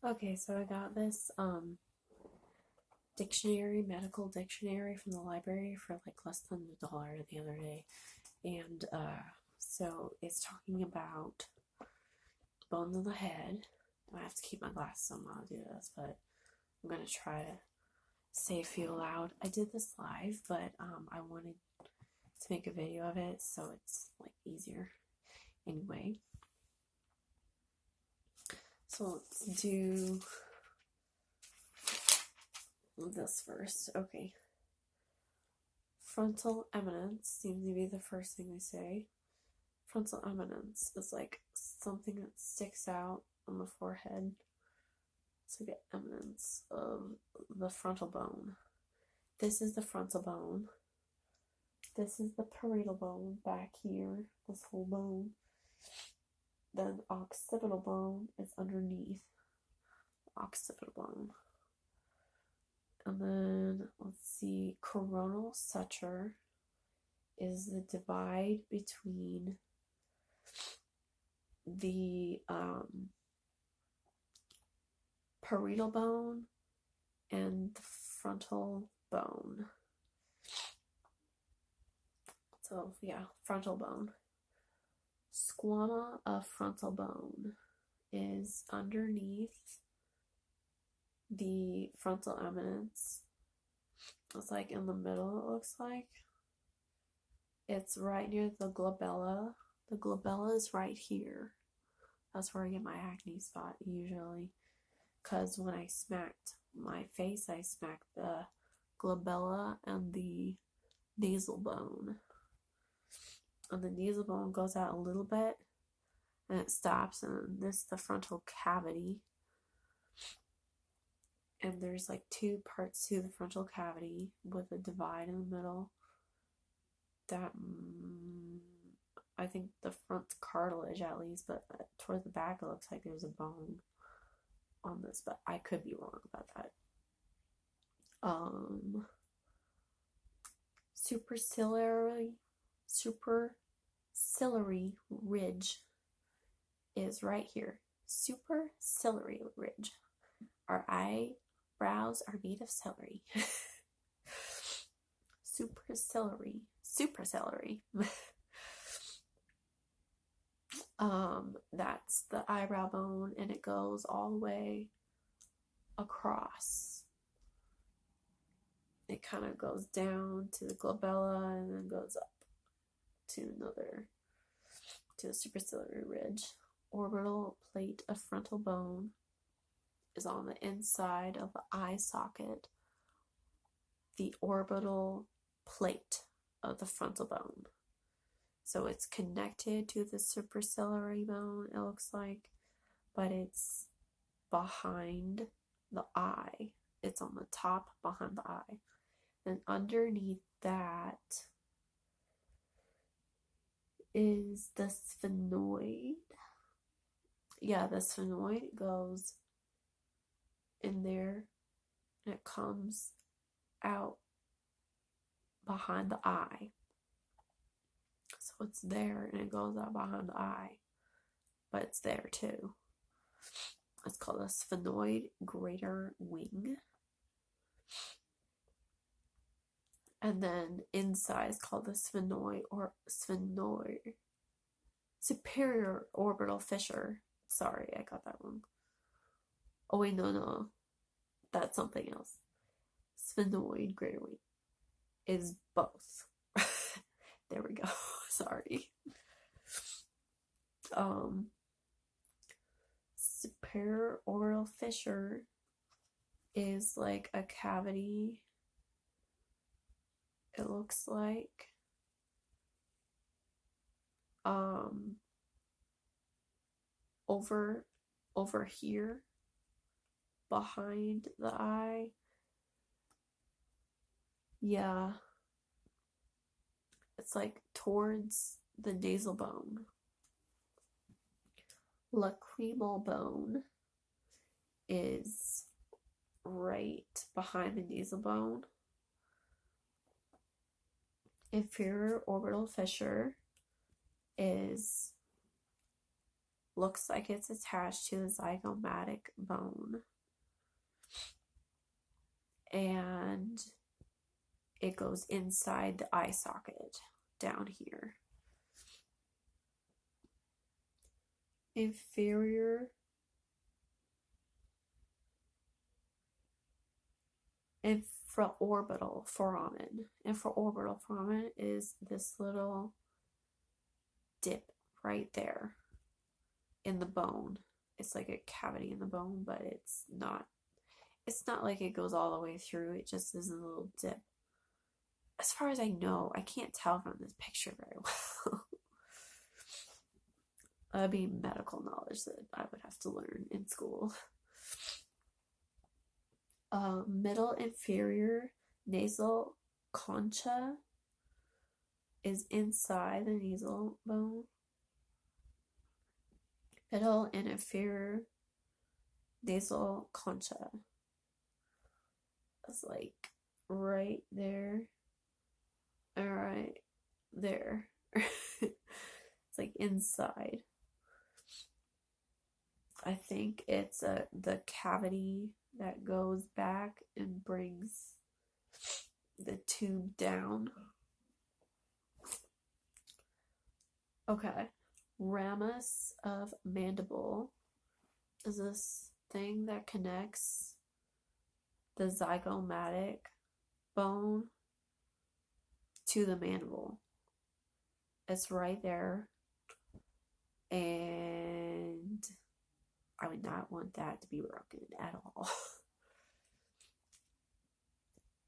Okay, so I got this medical dictionary from the library for like less than $1 the other day. And so it's talking about bones of the head. I have to keep my glasses on while I do this, but I'm gonna try to say a few aloud. I did this live, but I wanted to make a video of it so it's like easier. Anyway, so let's do this first. Okay. Frontal eminence seems to be the first thing they say. Frontal eminence is like something that sticks out on the forehead. It's like an eminence of the frontal bone. This is the frontal bone. This is the parietal bone back here, this whole bone. Then the occipital bone is underneath the occipital bone. And then, let's see, coronal suture is the divide between the parietal bone and the frontal bone. So, yeah, frontal bone. Squama of frontal bone is underneath the frontal eminence. It's like in the middle, it looks like. It's right near the glabella. The glabella is right here. That's where I get my acne spot usually. Because when I smacked my face, I smacked the glabella and the nasal bone. And the nasal bone goes out a little bit and it stops, and this is the frontal cavity. And there's like two parts to the frontal cavity with a divide in the middle. That, I think the front's cartilage at least, but towards the back it looks like there's a bone on this, but I could be wrong about that. Superciliary ridge is right here. Superciliary ridge. Our eyebrows are made of celery. Superciliary. That's the eyebrow bone, and it goes all the way across. It kind of goes down to the glabella and then goes up to the superciliary ridge. Orbital plate of frontal bone is on the inside of the eye socket. The orbital plate of the frontal bone. So it's connected to the superciliary bone, it looks like, but it's behind the eye. It's on the top behind the eye. And underneath that is the sphenoid. Yeah, the sphenoid goes in there and it comes out behind the eye. So it's there and it goes out behind the eye, but it's there too. It's called a sphenoid greater wing. And then inside is called the sphenoid superior orbital fissure. Sorry, I got that wrong. Oh wait, no. That's something else. Sphenoid greater wing is both. There we go. Sorry. Superior orbital fissure is like a cavity. It looks like over here behind the eye. Yeah. It's like towards the nasal bone. Lacrimal bone is right behind the nasal bone. Inferior orbital fissure is looks like it's attached to the zygomatic bone. And it goes inside the eye socket down here. Inferior infraorbital foramen. Infraorbital foramen is this little dip right there in the bone. It's like a cavity in the bone, but it's not like it goes all the way through. It just is a little dip. As far as I know, I can't tell from this picture very well. That'd be medical knowledge that I would have to learn in school. Middle inferior nasal concha is inside the nasal bone. Middle and inferior nasal concha is like right there. All right there. It's like inside. I think it's the cavity that goes back and brings the tube down. Okay. Ramus of mandible is this thing that connects the zygomatic bone to the mandible. It's right there. And I would not want that to be broken at all.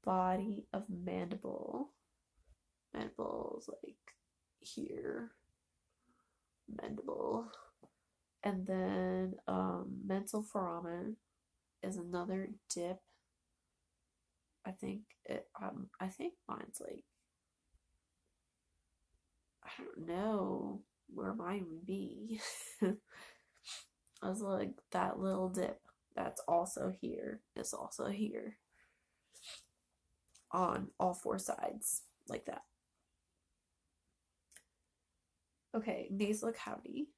Body of mandible. Mandible is like here. Mandible. And then mental foramen is another dip. I think mine's like, I don't know where mine would be. I was like, that little dip that's also here is also here on all four sides, like that. Okay, nasal cavity